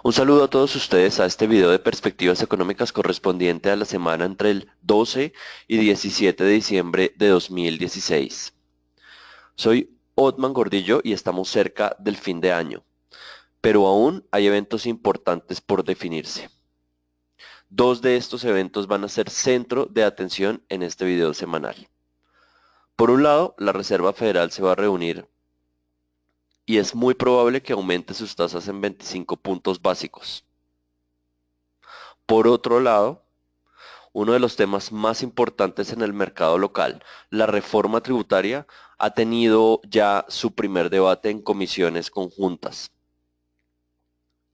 Un saludo a todos ustedes a este video de perspectivas económicas correspondiente a la semana entre el 12 y 17 de diciembre de 2016. Soy Otman Gordillo y estamos cerca del fin de año, pero aún hay eventos importantes por definirse. Dos de estos eventos van a ser centro de atención en este video semanal. Por un lado, la Reserva Federal se va a reunir y es muy probable que aumente sus tasas en 25 puntos básicos. Por otro lado, uno de los temas más importantes en el mercado local, la reforma tributaria, ha tenido ya su primer debate en comisiones conjuntas.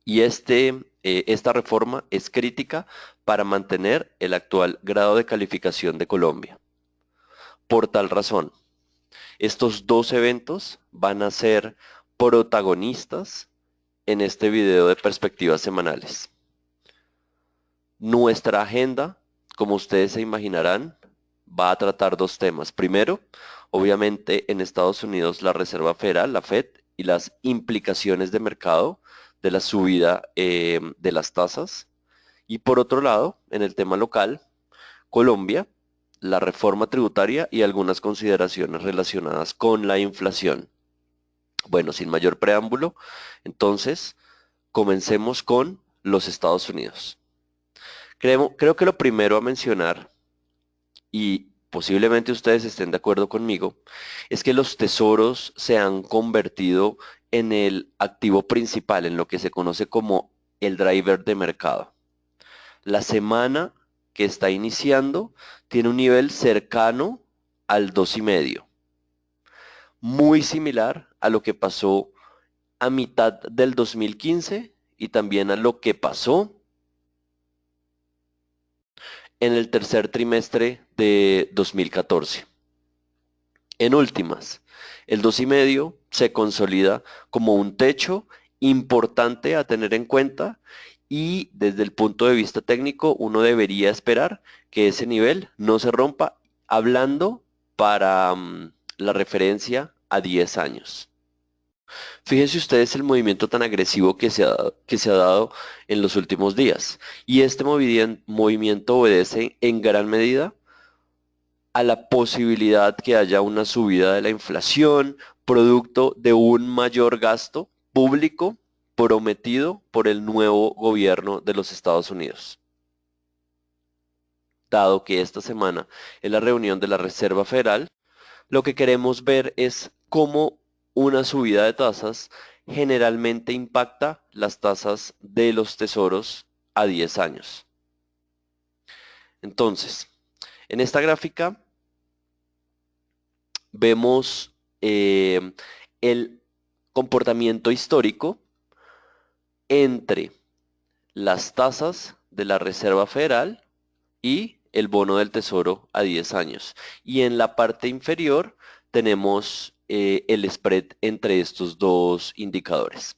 Y esta reforma es crítica para mantener el actual grado de calificación de Colombia. Por tal razón, estos dos eventos van a ser protagonistas en este video de perspectivas semanales. Nuestra agenda, como ustedes se imaginarán, va a tratar dos temas. Primero, obviamente en Estados Unidos la Reserva Federal, la Fed, y las implicaciones de mercado de la subida de las tasas. Y por otro lado, en el tema local, Colombia, la reforma tributaria y algunas consideraciones relacionadas con la inflación. Bueno, sin mayor preámbulo, entonces comencemos con los Estados Unidos. Creo que lo primero a mencionar, y posiblemente ustedes estén de acuerdo conmigo, es que los tesoros se han convertido en el activo principal, en lo que se conoce como el driver de mercado. La semana que está iniciando tiene un nivel cercano al 2,5, muy similar a lo que pasó a mitad del 2015 y también a lo que pasó en el tercer trimestre de 2014. En últimas, el 2,5 se consolida como un techo importante a tener en cuenta y desde el punto de vista técnico uno debería esperar que ese nivel no se rompa, hablando para la referencia a 10 años. Fíjense ustedes el movimiento tan agresivo que se ha dado en los últimos días. Y este movimiento obedece en gran medida a la posibilidad que haya una subida de la inflación, producto de un mayor gasto público prometido por el nuevo gobierno de los Estados Unidos. Dado que esta semana es la reunión de la Reserva Federal, lo que queremos ver es cómo una subida de tasas generalmente impacta las tasas de los tesoros a 10 años. Entonces, en esta gráfica vemos el comportamiento histórico entre las tasas de la Reserva Federal y el bono del tesoro a 10 años. Y en la parte inferior tenemos el spread entre estos dos indicadores.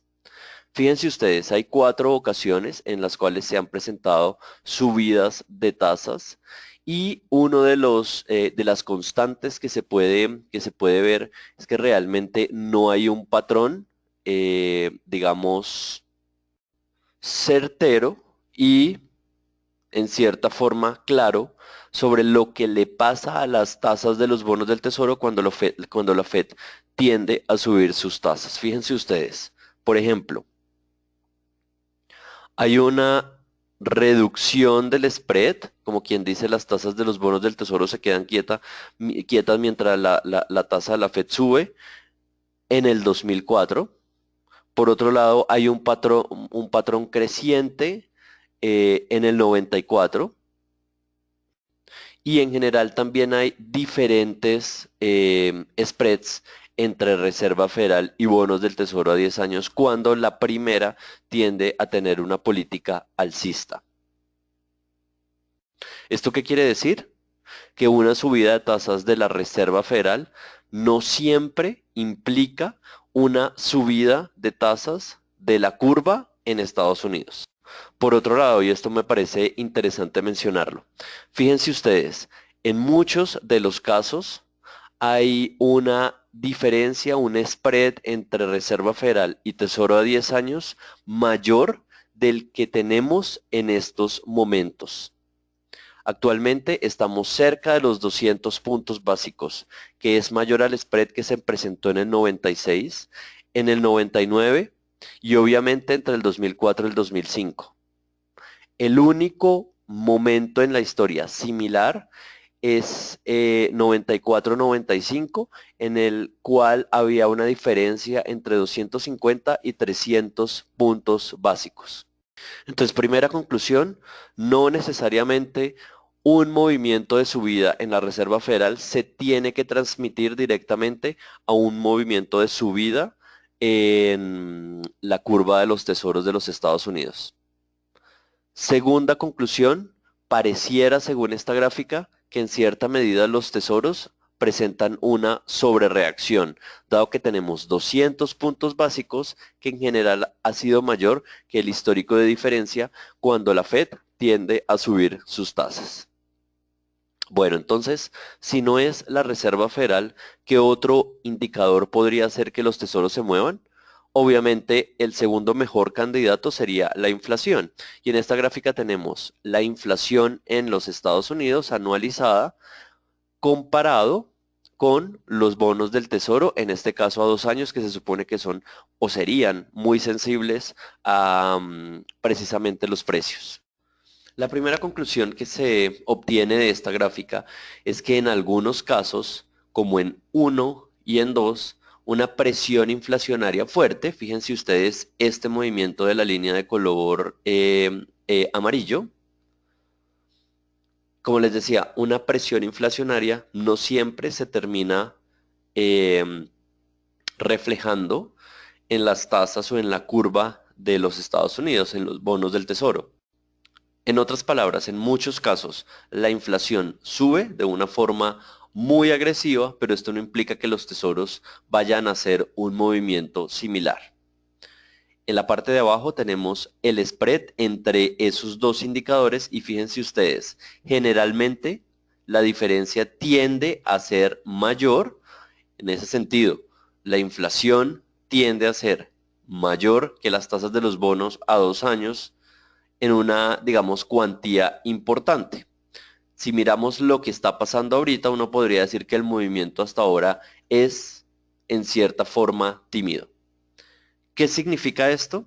Fíjense ustedes, hay 4 ocasiones en las cuales se han presentado subidas de tasas y uno de las constantes que se puede ver es que realmente no hay un patrón, digamos, certero y en cierta forma claro sobre lo que le pasa a las tasas de los bonos del tesoro cuando la Fed tiende a subir sus tasas. Fíjense ustedes, por ejemplo, hay una reducción del spread, como quien dice, las tasas de los bonos del tesoro se quedan quietas mientras la tasa de la Fed sube en el 2004. Por otro lado, hay un patrón creciente en el 94 y en general también hay diferentes spreads entre Reserva Federal y bonos del Tesoro a 10 años cuando la primera tiende a tener una política alcista. ¿Esto qué quiere decir? Que una subida de tasas de la Reserva Federal no siempre implica una subida de tasas de la curva en Estados Unidos. Por otro lado, y esto me parece interesante mencionarlo, fíjense ustedes, en muchos de los casos hay una diferencia, un spread entre Reserva Federal y Tesoro a 10 años mayor del que tenemos en estos momentos. Actualmente estamos cerca de los 200 puntos básicos, que es mayor al spread que se presentó en el 96, en el 99 y obviamente entre el 2004 y el 2005. El único momento en la historia similar es 94-95, en el cual había una diferencia entre 250 y 300 puntos básicos. Entonces, primera conclusión, no necesariamente un movimiento de subida en la Reserva Federal se tiene que transmitir directamente a un movimiento de subida en la curva de los tesoros de los Estados Unidos. Segunda conclusión, pareciera, según esta gráfica, que en cierta medida los tesoros presentan una sobrereacción, dado que tenemos 200 puntos básicos, que en general ha sido mayor que el histórico de diferencia cuando la Fed tiende a subir sus tasas. Bueno, entonces, si no es la Reserva Federal, ¿qué otro indicador podría hacer que los tesoros se muevan? Obviamente, el segundo mejor candidato sería la inflación. Y en esta gráfica tenemos la inflación en los Estados Unidos anualizada comparado con los bonos del tesoro, en este caso a 2 años, que se supone que son o serían muy sensibles a precisamente los precios. La primera conclusión que se obtiene de esta gráfica es que en algunos casos, como en 1 y en 2, una presión inflacionaria fuerte, fíjense ustedes este movimiento de la línea de color amarillo, como les decía, una presión inflacionaria no siempre se termina eh, reflejando en las tasas o en la curva de los Estados Unidos, en los bonos del tesoro. En otras palabras, en muchos casos, la inflación sube de una forma muy agresiva, pero esto no implica que los tesoros vayan a hacer un movimiento similar. En la parte de abajo tenemos el spread entre esos dos indicadores y fíjense ustedes, generalmente la diferencia tiende a ser mayor. En ese sentido, la inflación tiende a ser mayor que las tasas de los bonos a 2 años en una, digamos, cuantía importante. Si miramos lo que está pasando ahorita, uno podría decir que el movimiento hasta ahora es, en cierta forma, tímido. ¿Qué significa esto?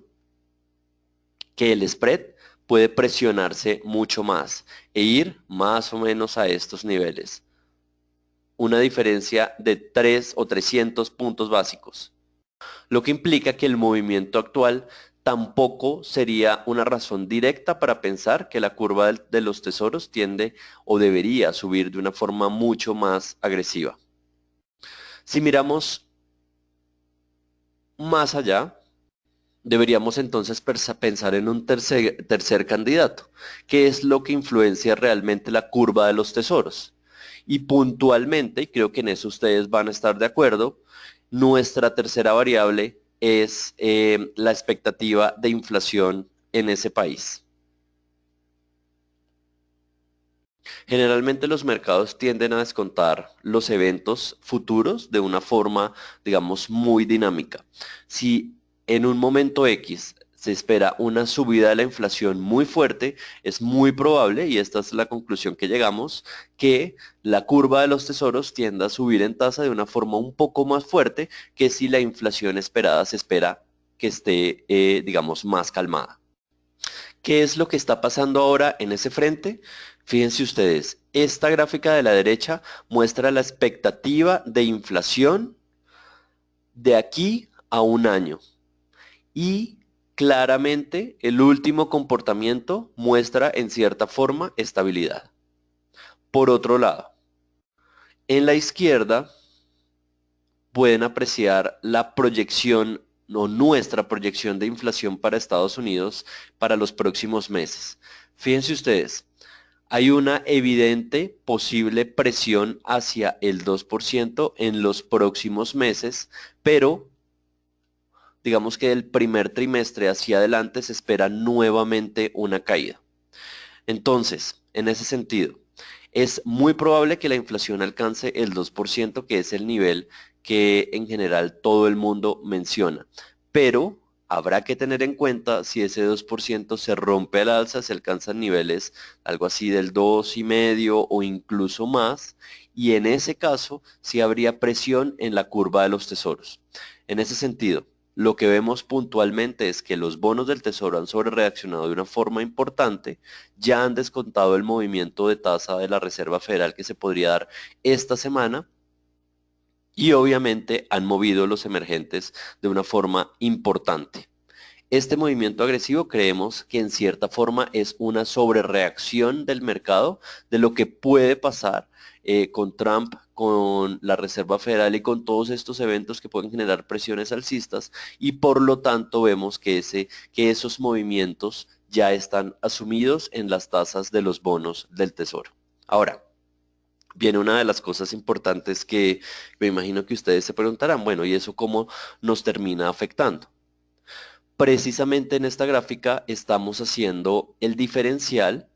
Que el spread puede presionarse mucho más e ir más o menos a estos niveles. Una diferencia de 3 o 300 puntos básicos, lo que implica que el movimiento actual tampoco sería una razón directa para pensar que la curva de los tesoros tiende o debería subir de una forma mucho más agresiva. Si miramos más allá, deberíamos entonces pensar en un tercer candidato, que es lo que influencia realmente la curva de los tesoros. Y puntualmente, y creo que en eso ustedes van a estar de acuerdo, nuestra tercera variable es la expectativa de inflación en ese país. Generalmente los mercados tienden a descontar los eventos futuros de una forma, digamos, muy dinámica. Si en un momento X se espera una subida de la inflación muy fuerte, es muy probable, y esta es la conclusión que llegamos, que la curva de los tesoros tienda a subir en tasa de una forma un poco más fuerte que si la inflación esperada se espera que esté, digamos, más calmada. ¿Qué es lo que está pasando ahora en ese frente? Fíjense ustedes, esta gráfica de la derecha muestra la expectativa de inflación de aquí a un año. Y claramente el último comportamiento muestra en cierta forma estabilidad. Por otro lado, en la izquierda pueden apreciar la proyección o nuestra proyección de inflación para Estados Unidos para los próximos meses. Fíjense ustedes, hay una evidente posible presión hacia el 2% en los próximos meses, pero digamos que del primer trimestre hacia adelante se espera nuevamente una caída. Entonces, en ese sentido, es muy probable que la inflación alcance el 2%, que es el nivel que en general todo el mundo menciona. Pero Habrá que tener en cuenta si ese 2% se rompe al alza, se alcanzan niveles algo así del 2,5 o incluso más, y en ese caso sí habría presión en la curva de los tesoros. En ese sentido, lo que vemos puntualmente es que los bonos del tesoro han sobrereaccionado de una forma importante, ya han descontado el movimiento de tasa de la Reserva Federal que se podría dar esta semana, y obviamente han movido los emergentes de una forma importante. Este movimiento agresivo creemos que en cierta forma es una sobrereacción del mercado de lo que puede pasar con Trump, con la Reserva Federal y con todos estos eventos que pueden generar presiones alcistas, y por lo tanto vemos que esos movimientos ya están asumidos en las tasas de los bonos del Tesoro. Ahora, viene una de las cosas importantes que me imagino que ustedes se preguntarán, bueno, ¿y eso cómo nos termina afectando? Precisamente en esta gráfica estamos haciendo el diferencial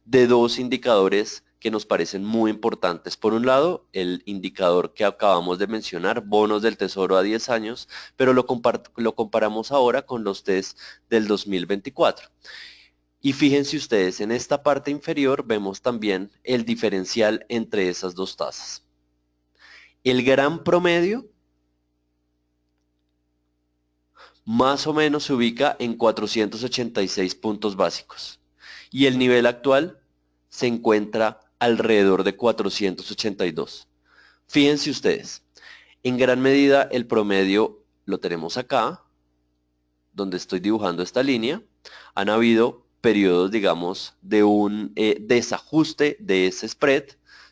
de dos indicadores que nos parecen muy importantes. Por un lado, el indicador que acabamos de mencionar, bonos del tesoro a 10 años, pero lo comparamos ahora con los test del 2024. Y fíjense ustedes, en esta parte inferior vemos también el diferencial entre esas dos tasas. El gran promedio más o menos se ubica en 486 puntos básicos y el nivel actual se encuentra alrededor de 482. Fíjense ustedes, en gran medida el promedio lo tenemos acá, donde estoy dibujando esta línea. Han habido periodos, digamos, de un desajuste de ese spread,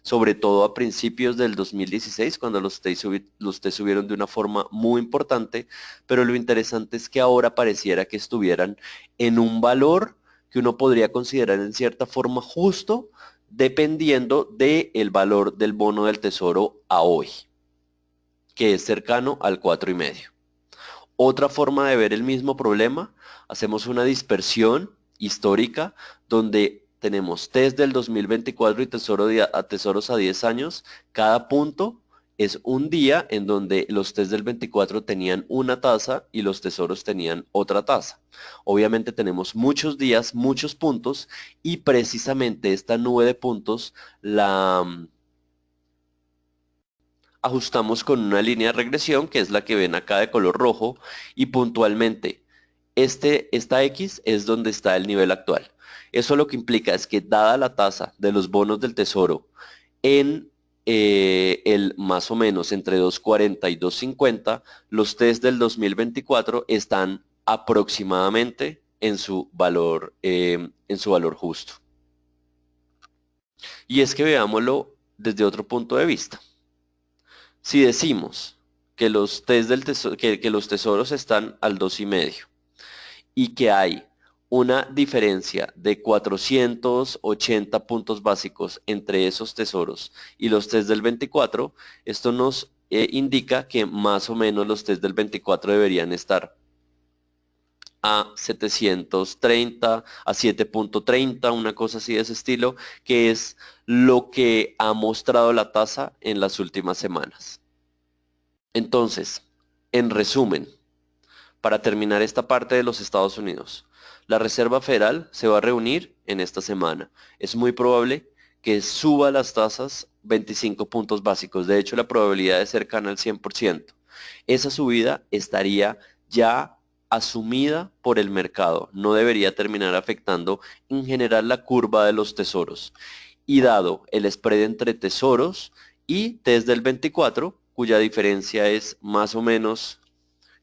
sobre todo a principios del 2016, cuando los T subieron de una forma muy importante, pero lo interesante es que ahora pareciera que estuvieran en un valor que uno podría considerar en cierta forma justo, dependiendo del valor del bono del tesoro a hoy, que es cercano al 4,5. Otra forma de ver el mismo problema, hacemos una dispersión histórica donde tenemos test del 2024 y tesoros a 10 años. Cada punto es un día en donde los test del 24 tenían una tasa y los tesoros tenían otra tasa. Obviamente tenemos muchos días, muchos puntos, y precisamente esta nube de puntos la ajustamos con una línea de regresión, que es la que ven acá de color rojo, y puntualmente esta X es donde está el nivel actual. Eso lo que implica es que dada la tasa de los bonos del tesoro en el más o menos entre 2,40 y 2,50, los test del 2024 están aproximadamente en su valor justo. Y es que veámoslo desde otro punto de vista. Si decimos que los test que los tesoros están al 2,5 y que hay una diferencia de 480 puntos básicos entre esos tesoros y los test del 24, esto nos indica que más o menos los test del 24 deberían estar a 730, a 7,30, una cosa así de ese estilo, que es lo que ha mostrado la tasa en las últimas semanas. Entonces, en resumen, para terminar esta parte de los Estados Unidos, la Reserva Federal se va a reunir en esta semana. Es muy probable que suba las tasas 25 puntos básicos. De hecho, la probabilidad es cercana al 100%. Esa subida estaría ya asumida por el mercado. No debería terminar afectando en general la curva de los tesoros. Y dado el spread entre tesoros y desde el 24, cuya diferencia es más o menos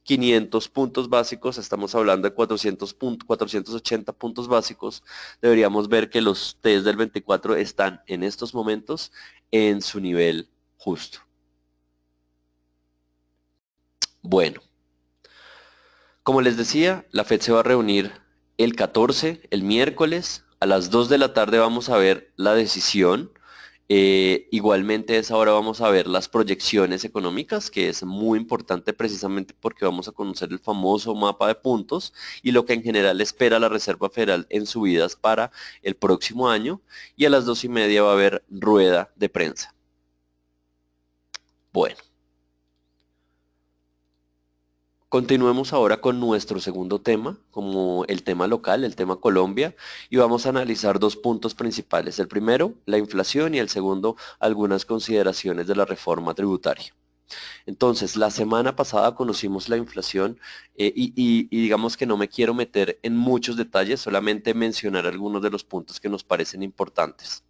500 puntos básicos, estamos hablando de 480 puntos básicos, deberíamos ver que los test del 24 están en estos momentos en su nivel justo. Bueno, como les decía, la Fed se va a reunir el 14, el miércoles, a las 2 de la tarde vamos a ver la decisión. Igualmente a esa hora vamos a ver las proyecciones económicas, que es muy importante precisamente porque vamos a conocer el famoso mapa de puntos y lo que en general espera la Reserva Federal en subidas para el próximo año. Y a las 2:30 va a haber rueda de prensa. Bueno, Continuemos ahora con nuestro segundo tema, como el tema local, el tema Colombia, y vamos a analizar dos puntos principales. El primero, la inflación, y el segundo, algunas consideraciones de la reforma tributaria. Entonces, la semana pasada conocimos la inflación y digamos que no me quiero meter en muchos detalles, solamente mencionar algunos de los puntos que nos parecen importantes.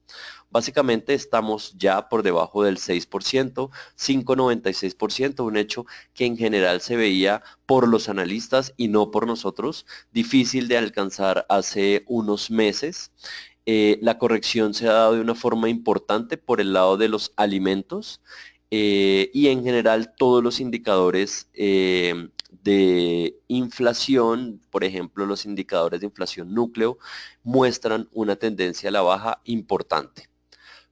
Básicamente estamos ya por debajo del 6%, 5,96%, un hecho que en general se veía por los analistas y no por nosotros, difícil de alcanzar hace unos meses. La corrección se ha dado de una forma importante por el lado de los alimentos y en general todos los indicadores de inflación, por ejemplo los indicadores de inflación núcleo, muestran una tendencia a la baja importante.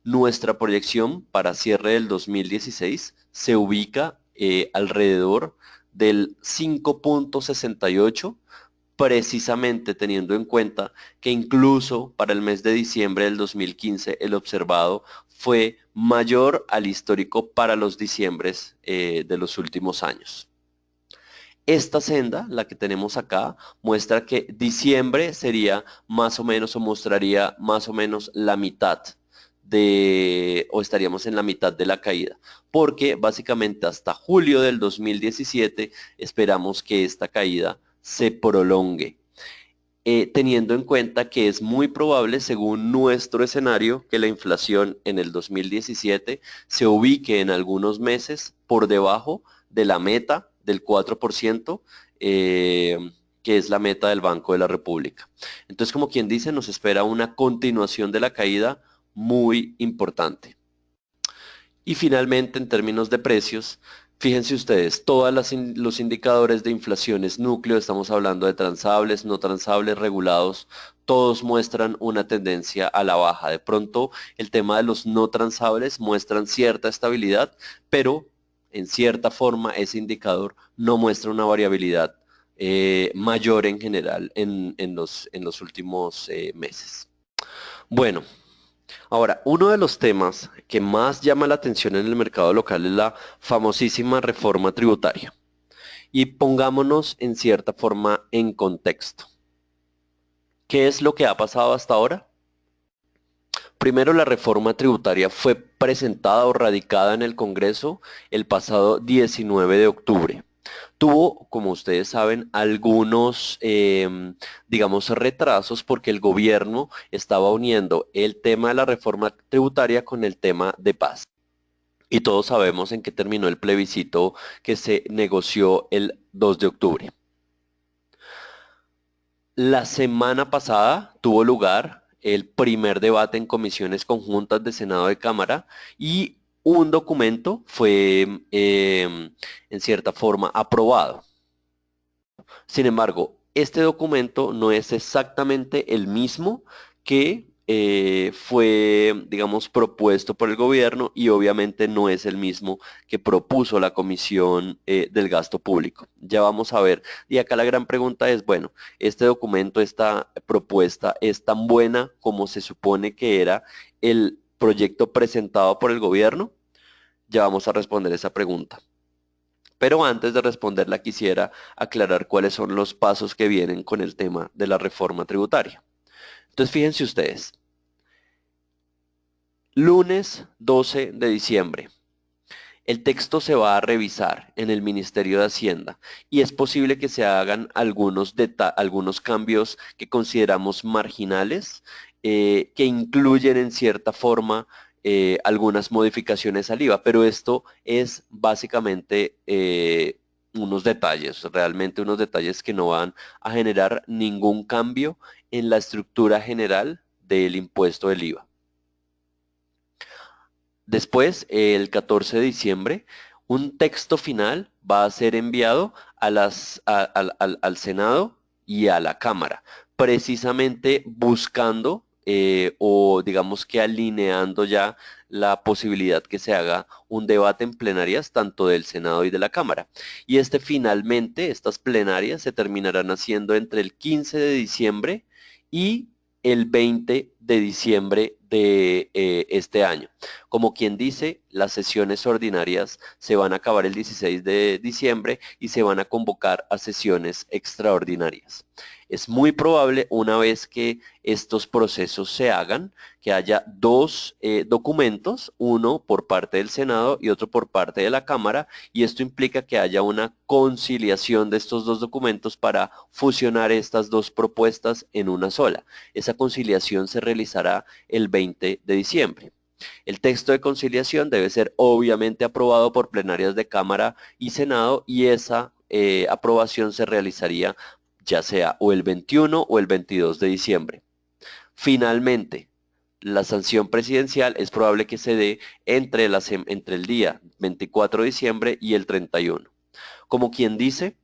Nuestra proyección para cierre del 2016 se ubica alrededor del 5,68, precisamente teniendo en cuenta que incluso para el mes de diciembre del 2015 el observado fue mayor al histórico para los diciembres de los últimos años. Esta senda, la que tenemos acá, muestra que diciembre sería más o menos o mostraría más o menos la mitad o estaríamos en la mitad de la caída, porque básicamente hasta julio del 2017 esperamos que esta caída se prolongue. Teniendo en cuenta que es muy probable, según nuestro escenario, que la inflación en el 2017 se ubique en algunos meses por debajo de la meta del 4%, que es la meta del Banco de la República. Entonces, como quien dice, nos espera una continuación de la caída muy importante. Y finalmente, en términos de precios, fíjense ustedes, todos los indicadores de inflaciones núcleo, estamos hablando de transables, no transables, regulados, todos muestran una tendencia a la baja. De pronto, el tema de los no transables muestran cierta estabilidad, pero en cierta forma ese indicador no muestra una variabilidad mayor en general en los últimos meses. Bueno, ahora, uno de los temas que más llama la atención en el mercado local es la famosísima reforma tributaria. Y pongámonos en cierta forma en contexto. ¿Qué es lo que ha pasado hasta ahora? Primero, la reforma tributaria fue presentada o radicada en el Congreso el pasado 19 de octubre. Tuvo, como ustedes saben, algunos, digamos, retrasos porque el gobierno estaba uniendo el tema de la reforma tributaria con el tema de paz. Y todos sabemos en qué terminó el plebiscito que se negoció el 2 de octubre. La semana pasada tuvo lugar el primer debate en comisiones conjuntas de Senado y Cámara y un documento fue en cierta forma aprobado. Sin embargo, este documento no es exactamente el mismo que fue, digamos, propuesto por el gobierno y obviamente no es el mismo que propuso la Comisión del Gasto Público. Ya vamos a ver. Y acá la gran pregunta es, bueno, ¿este documento, esta propuesta es tan buena como se supone que era el proyecto presentado por el gobierno? Ya vamos a responder esa pregunta. Pero antes de responderla quisiera aclarar cuáles son los pasos que vienen con el tema de la reforma tributaria. Entonces fíjense ustedes, lunes 12 de diciembre, el texto se va a revisar en el Ministerio de Hacienda y es posible que se hagan algunos cambios que consideramos marginales, que incluyen en cierta forma algunas modificaciones al IVA, pero esto es básicamente unos detalles, realmente unos detalles que no van a generar ningún cambio en la estructura general del impuesto del IVA. Después, el 14 de diciembre, un texto final va a ser enviado al Senado y a la Cámara, precisamente buscando o digamos que alineando ya la posibilidad que se haga un debate en plenarias tanto del Senado y de la Cámara. Y finalmente, estas plenarias se terminarán haciendo entre el 15 de diciembre y el 20 de diciembre de este año. Como quien dice, las sesiones ordinarias se van a acabar el 16 de diciembre y se van a convocar a sesiones extraordinarias. Es muy probable, una vez que estos procesos se hagan, que haya dos documentos, uno por parte del Senado y otro por parte de la Cámara, y esto implica que haya una conciliación de estos dos documentos para fusionar estas dos propuestas en una sola. Esa conciliación se realizará el 20 de diciembre. El texto de conciliación debe ser obviamente aprobado por plenarias de Cámara y Senado, y esa aprobación se realizaría ya sea o el 21 o el 22 de diciembre. Finalmente, la sanción presidencial es probable que se dé entre el día 24 de diciembre y el 31. Como quien dice,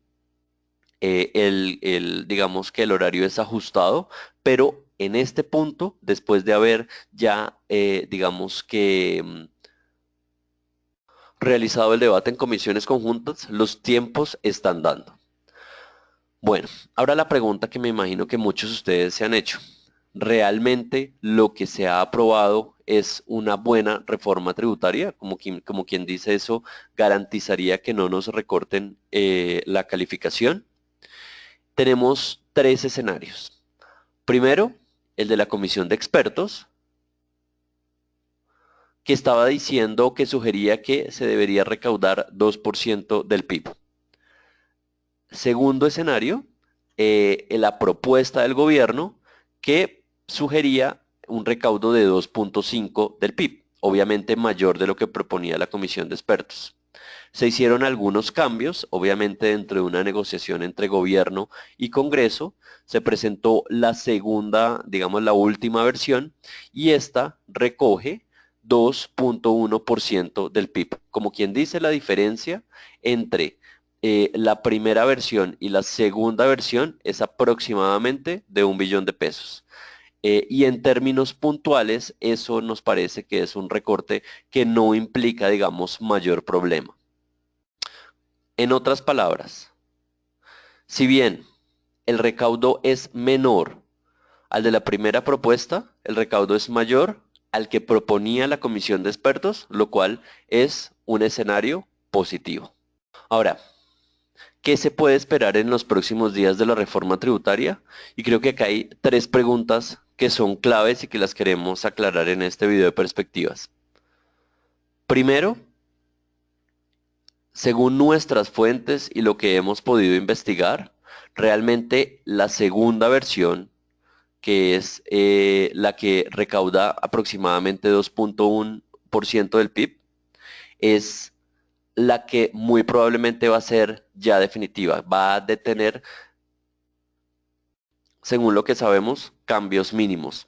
digamos que el horario es ajustado, pero en este punto, después de haber ya, digamos que realizado el debate en comisiones conjuntas, los tiempos están dando. Bueno, ahora la pregunta que me imagino que muchos de ustedes se han hecho. ¿Realmente lo que se ha aprobado es una buena reforma tributaria? Como quien dice eso, ¿garantizaría que no nos recorten la calificación? Tenemos tres escenarios. Primero, el de la comisión de expertos, que estaba diciendo que sugería que se debería recaudar 2% del PIB. Segundo escenario, la propuesta del gobierno que sugería un recaudo de 2.5 del PIB, obviamente mayor de lo que proponía la comisión de expertos. Se hicieron algunos cambios, obviamente dentro de una negociación entre gobierno y Congreso, se presentó la segunda, digamos la última versión, y esta recoge 2.1% del PIB. Como quien dice, la diferencia entre la primera versión y la segunda versión es aproximadamente de 1 billón de pesos. Y en términos puntuales, eso nos parece que es un recorte que no implica, digamos, mayor problema. En otras palabras, si bien el recaudo es menor al de la primera propuesta, el recaudo es mayor al que proponía la comisión de expertos, lo cual es un escenario positivo. Ahora, ¿qué se puede esperar en los próximos días de la reforma tributaria? Y creo que acá hay tres preguntas que son claves y que las queremos aclarar en este video de perspectivas. Primero, según nuestras fuentes y lo que hemos podido investigar, realmente la segunda versión, que es la que recauda aproximadamente 2.1% del PIB, es la que muy probablemente va a ser ya definitiva, va a detener, según lo que sabemos, cambios mínimos.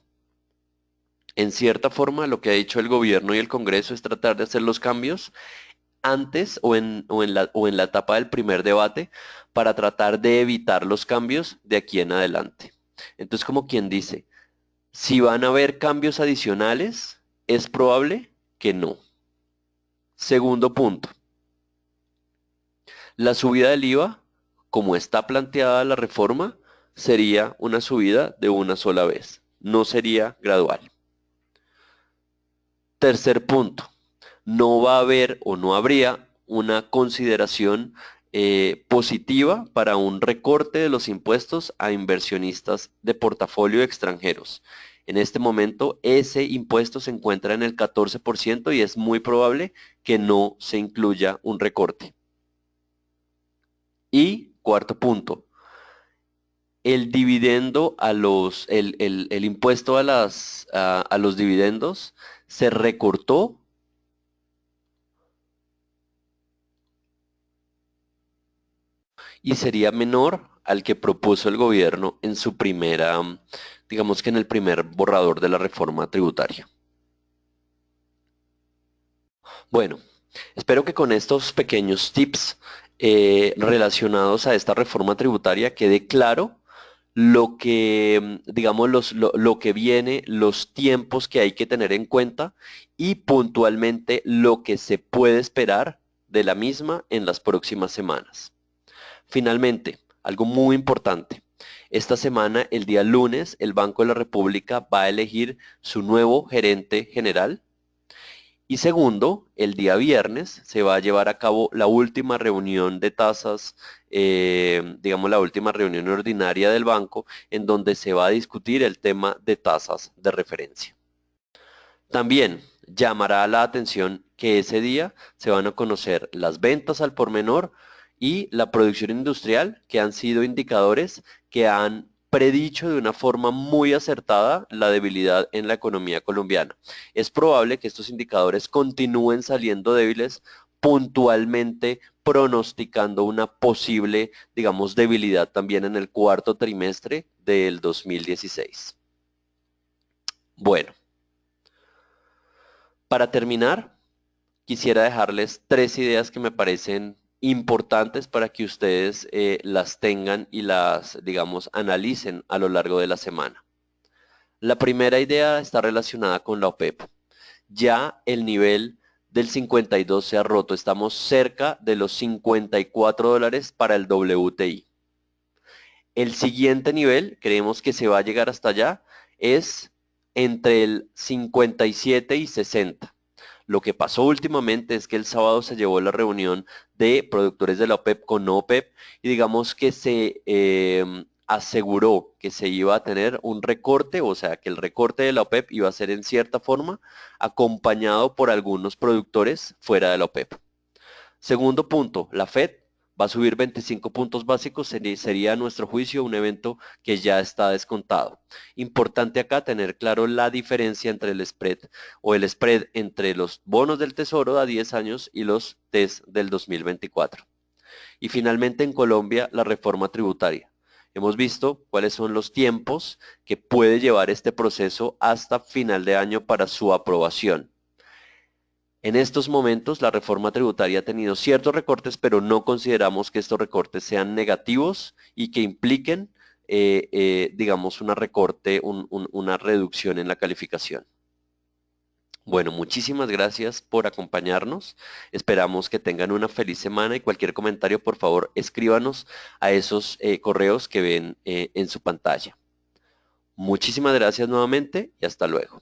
En cierta forma, lo que ha dicho el gobierno y el Congreso es tratar de hacer los cambios antes o en la etapa del primer debate para tratar de evitar los cambios de aquí en adelante. Entonces, como quien dice, si van a haber cambios adicionales, es probable que no. Segundo punto, la subida del IVA, como está planteada la reforma, sería una subida de una sola vez, no sería gradual. Tercer punto, no va a haber o no habría una consideración positiva para un recorte de los impuestos a inversionistas de portafolio extranjeros. En este momento ese impuesto se encuentra en el 14% y es muy probable que no se incluya un recorte. Y cuarto punto, el dividendo el impuesto a los dividendos se recortó y sería menor al que propuso el gobierno en su primera, digamos que en el primer borrador de la reforma tributaria. Bueno, espero que con estos pequeños tips relacionados a esta reforma tributaria quede claro lo que, digamos, lo que viene, los tiempos que hay que tener en cuenta y puntualmente lo que se puede esperar de la misma en las próximas semanas. Finalmente, algo muy importante. Esta semana, el día lunes, el Banco de la República va a elegir su nuevo gerente general. Y segundo, el día viernes se va a llevar a cabo la última reunión de tasas, digamos la última reunión ordinaria del banco, en donde se va a discutir el tema de tasas de referencia. También llamará la atención que ese día se van a conocer las ventas al por menor y la producción industrial, que han sido indicadores que han predicho de una forma muy acertada la debilidad en la economía colombiana. Es probable que estos indicadores continúen saliendo débiles, puntualmente pronosticando una posible, digamos, debilidad también en el cuarto trimestre del 2016. Bueno, para terminar, quisiera dejarles tres ideas que me parecen importantes para que ustedes las tengan y las, digamos, analicen a lo largo de la semana. La primera idea está relacionada con la OPEP. Ya el nivel del 52 se ha roto. Estamos cerca de los $54 para el WTI. El siguiente nivel, creemos que se va a llegar hasta allá, es entre el 57 y 60. Lo que pasó últimamente es que el sábado se llevó la reunión de productores de la OPEP con OPEP y digamos que se aseguró que se iba a tener un recorte, o sea, que el recorte de la OPEP iba a ser en cierta forma acompañado por algunos productores fuera de la OPEP. Segundo punto, la Fed va a subir 25 puntos básicos, sería a nuestro juicio un evento que ya está descontado. Importante acá tener claro la diferencia entre el spread o el spread entre los bonos del Tesoro a 10 años y los TES del 2024. Y finalmente en Colombia la reforma tributaria. Hemos visto cuáles son los tiempos que puede llevar este proceso hasta final de año para su aprobación. En estos momentos la reforma tributaria ha tenido ciertos recortes, pero no consideramos que estos recortes sean negativos y que impliquen, digamos, una reducción en la calificación. Bueno, muchísimas gracias por acompañarnos. Esperamos que tengan una feliz semana y cualquier comentario, por favor, escríbanos a esos correos que ven en su pantalla. Muchísimas gracias nuevamente y hasta luego.